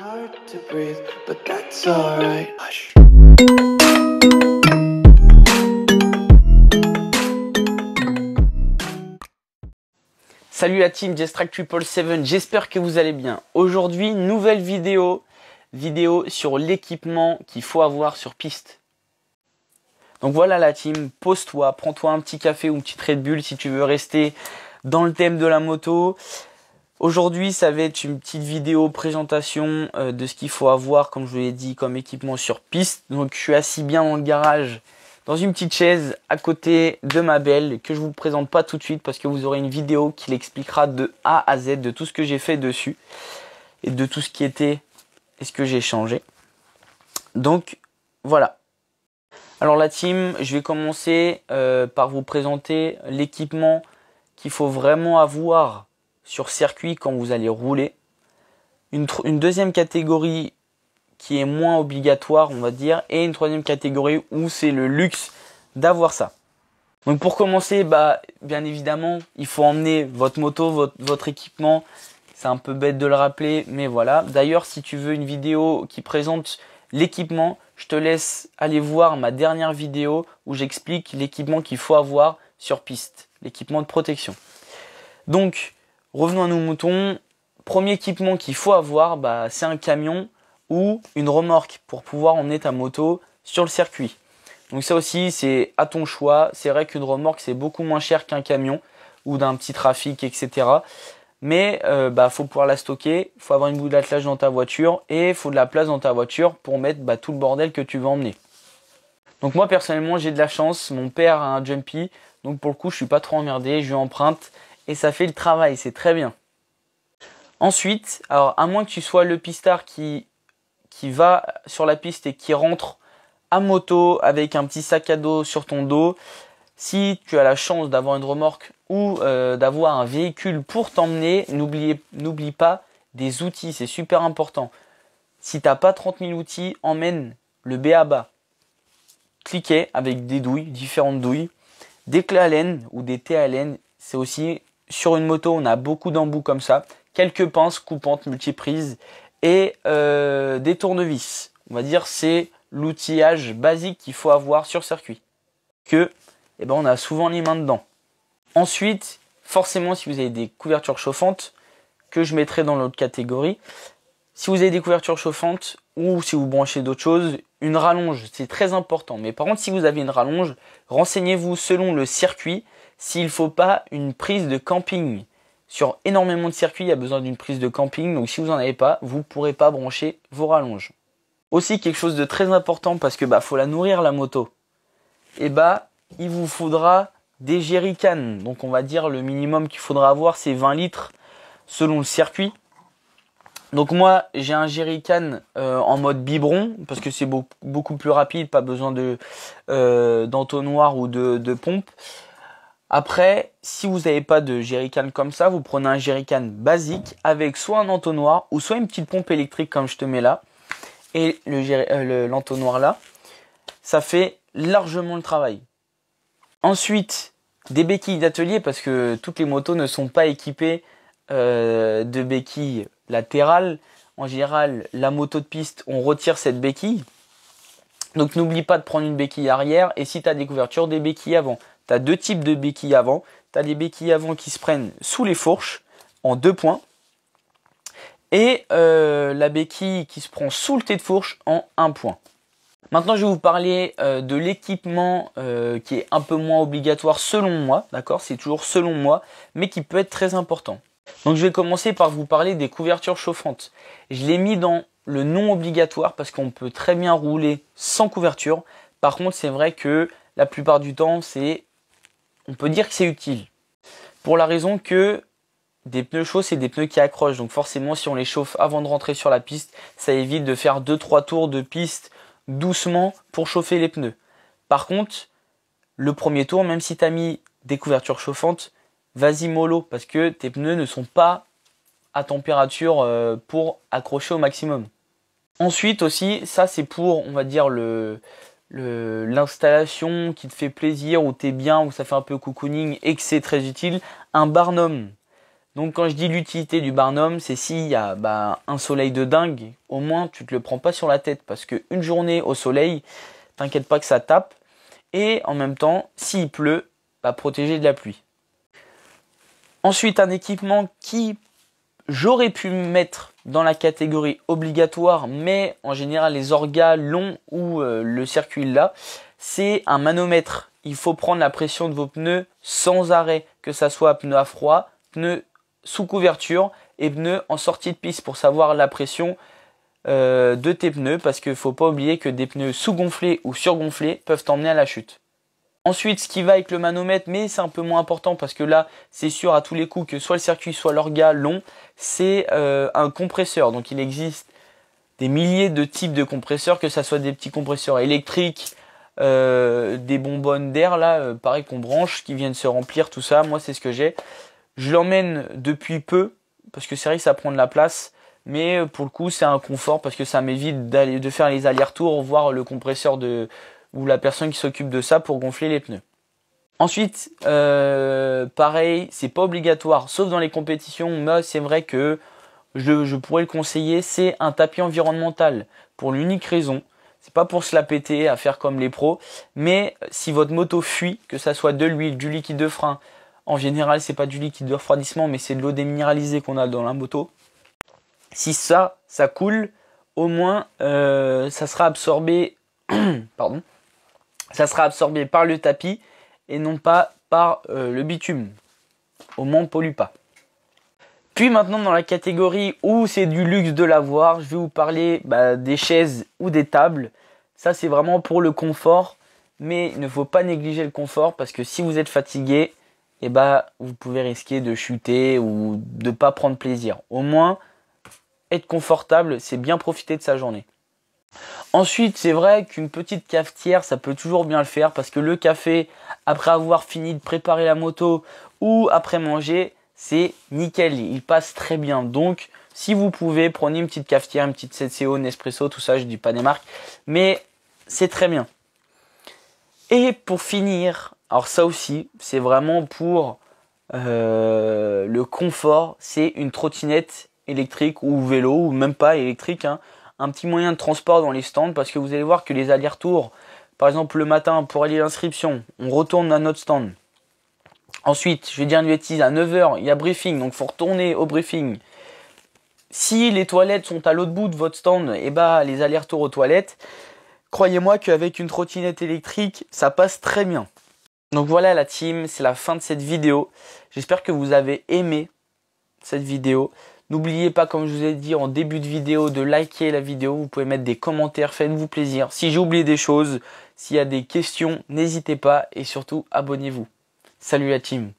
Hard to breathe, but that's alright. Hush. Salut la team Jestrack 777, j'espère que vous allez bien. Aujourd'hui, nouvelle vidéo sur l'équipement qu'il faut avoir sur piste. Donc voilà la team, pose-toi, prends-toi un petit café ou une petite Red Bull si tu veux rester dans le thème de la moto. Aujourd'hui, ça va être une petite vidéo présentation de ce qu'il faut avoir, comme je vous l'ai dit, comme équipement sur piste. Donc je suis assis bien dans le garage, dans une petite chaise à côté de ma belle, que je vous présente pas tout de suite parce que vous aurez une vidéo qui l'expliquera de A à Z, de tout ce que j'ai fait dessus et de tout ce qui était et ce que j'ai changé. Donc voilà. Alors la team, je vais commencer par vous présenter l'équipement qu'il faut vraiment avoir sur circuit quand vous allez rouler. Une deuxième catégorie qui est moins obligatoire, on va dire, et une troisième catégorie où c'est le luxe d'avoir ça. Donc pour commencer, bien évidemment, il faut emmener votre moto, votre équipement. C'est un peu bête de le rappeler, mais voilà. D'ailleurs, si tu veux une vidéo qui présente l'équipement, je te laisse aller voir ma dernière vidéo où j'explique l'équipement qu'il faut avoir sur piste, l'équipement de protection. Donc, revenons à nos moutons. Premier équipement qu'il faut avoir, c'est un camion ou une remorque pour pouvoir emmener ta moto sur le circuit. Donc ça aussi, c'est à ton choix. C'est vrai qu'une remorque, c'est beaucoup moins cher qu'un camion ou d'un petit trafic, etc. Mais faut pouvoir la stocker, il faut avoir une boue d'attelage dans ta voiture et il faut de la place dans ta voiture pour mettre tout le bordel que tu veux emmener. Donc moi personnellement j'ai de la chance, mon père a un Jumpy, donc pour le coup je suis pas trop emmerdé, je lui emprunte et ça fait le travail, c'est très bien. Ensuite, alors à moins que tu sois le pistard qui va sur la piste et qui rentre à moto avec un petit sac à dos sur ton dos, si tu as la chance d'avoir une remorque ou d'avoir un véhicule pour t'emmener, n'oublie pas des outils, c'est super important. Si tu n'as pas 30 000 outils, emmène le B.A.B.A. Cliquet avec des douilles, différentes douilles, des clés Allen ou des T Allen, c'est aussi sur une moto, on a beaucoup d'embouts comme ça, quelques pinces coupantes multiprises et des tournevis. On va dire c'est l'outillage basique qu'il faut avoir sur circuit. On a souvent les mains dedans. Ensuite, forcément, si vous avez des couvertures chauffantes, que je mettrai dans l'autre catégorie, si vous avez des couvertures chauffantes ou si vous branchez d'autres choses, une rallonge, c'est très important. Mais par contre, si vous avez une rallonge, renseignez-vous selon le circuit s'il ne faut pas une prise de camping. Sur énormément de circuits, il y a besoin d'une prise de camping. Donc si vous n'en avez pas, vous ne pourrez pas brancher vos rallonges. Aussi, quelque chose de très important parce que faut la nourrir la moto. Il vous faudra des jerrycans. Donc on va dire le minimum qu'il faudra avoir, c'est 20 litres selon le circuit. Donc moi, j'ai un jerrycan en mode biberon parce que c'est beaucoup plus rapide, pas besoin d'entonnoir ou de pompe. Après, si vous n'avez pas de jerrycan comme ça, vous prenez un jerrycan basique avec soit un entonnoir ou soit une petite pompe électrique comme je te mets là. Et l'entonnoir là, ça fait largement le travail. Ensuite, des béquilles d'atelier parce que toutes les motos ne sont pas équipées de béquilles latérales. En général, la moto de piste, on retire cette béquille. Donc n'oublie pas de prendre une béquille arrière et si tu as des couvertures, des béquilles avant. Tu as deux types de béquilles avant. Tu as des béquilles avant qui se prennent sous les fourches en 2 points. Et la béquille qui se prend sous le T de fourche en 1 point. Maintenant, je vais vous parler de l'équipement qui est un peu moins obligatoire selon moi. D'accord, c'est toujours selon moi, mais qui peut être très important. Donc, je vais commencer par vous parler des couvertures chauffantes. Je l'ai mis dans le non obligatoire parce qu'on peut très bien rouler sans couverture. Par contre, c'est vrai que la plupart du temps, on peut dire que c'est utile. Pour la raison que des pneus chauds, c'est des pneus qui accrochent. Donc forcément, si on les chauffe avant de rentrer sur la piste, ça évite de faire 2-3 tours de piste doucement pour chauffer les pneus. Par contre, le premier tour, même si tu as mis des couvertures chauffantes, vas-y mollo parce que tes pneus ne sont pas à température pour accrocher au maximum. Ensuite aussi, ça c'est pour, on va dire, l'installation qui te fait plaisir, où tu es bien, où ça fait un peu cocooning et que c'est très utile, un Barnum. Donc quand je dis l'utilité du Barnum, c'est s'il y a un soleil de dingue, au moins tu te le prends pas sur la tête parce qu'une journée au soleil, t'inquiète pas que ça tape. Et en même temps, s'il pleut, protégé de la pluie. Ensuite, un équipement qui j'aurais pu mettre dans la catégorie obligatoire, mais en général les orgas longs ou le circuit là, c'est un manomètre. Il faut prendre la pression de vos pneus sans arrêt, que ça soit pneu à froid, pneu sous couverture et pneus en sortie de piste pour savoir la pression de tes pneus, parce qu'il ne faut pas oublier que des pneus sous-gonflés ou surgonflés peuvent t'emmener à la chute. Ensuite, ce qui va avec le manomètre, mais c'est un peu moins important parce que là, c'est sûr à tous les coups que soit le circuit, soit l'orga long, c'est un compresseur. Donc il existe des milliers de types de compresseurs, que ça soit des petits compresseurs électriques, des bonbonnes d'air là, pareil qu'on branche, qui viennent se remplir, tout ça. Moi, c'est ce que j'ai. Je l'emmène depuis peu parce que c'est vrai que ça prend de la place, mais pour le coup, c'est un confort parce que ça m'évite de faire les allers-retours, voir le compresseur ou la personne qui s'occupe de ça pour gonfler les pneus. Ensuite, pareil, c'est pas obligatoire, sauf dans les compétitions, mais c'est vrai que je pourrais le conseiller, c'est un tapis environnemental. Pour l'unique raison, c'est pas pour se la péter à faire comme les pros, mais si votre moto fuit, que ça soit de l'huile, du liquide de frein, en général c'est pas du liquide de refroidissement, mais c'est de l'eau déminéralisée qu'on a dans la moto. Si ça coule, au moins ça sera absorbé, pardon. Ça sera absorbé par le tapis et non pas par le bitume. Au moins on ne pollue pas. Puis maintenant dans la catégorie où c'est du luxe de l'avoir, je vais vous parler des chaises ou des tables. Ça c'est vraiment pour le confort, mais il ne faut pas négliger le confort parce que si vous êtes fatigué, vous pouvez risquer de chuter ou de ne pas prendre plaisir. Au moins, être confortable, c'est bien profiter de sa journée. Ensuite, c'est vrai qu'une petite cafetière, ça peut toujours bien le faire parce que le café, après avoir fini de préparer la moto ou après manger, c'est nickel, il passe très bien. Donc, si vous pouvez, prenez une petite cafetière, une petite CCO, Nespresso, tout ça, je dis pas des marques, mais c'est très bien. Et pour finir, alors ça aussi, c'est vraiment pour le confort, c'est une trottinette électrique ou vélo, ou même pas électrique, hein. Un petit moyen de transport dans les stands parce que vous allez voir que les allers-retours, par exemple le matin pour aller à l'inscription, on retourne à notre stand. Ensuite, je vais dire une bêtise, à 9 h, il y a briefing, donc il faut retourner au briefing. Si les toilettes sont à l'autre bout de votre stand, les allers-retours aux toilettes, croyez-moi qu'avec une trottinette électrique, ça passe très bien. Donc voilà la team, c'est la fin de cette vidéo. J'espère que vous avez aimé cette vidéo. N'oubliez pas, comme je vous ai dit en début de vidéo, de liker la vidéo. Vous pouvez mettre des commentaires, faites-vous plaisir. Si j'ai oublié des choses, s'il y a des questions, n'hésitez pas et surtout abonnez-vous. Salut la team!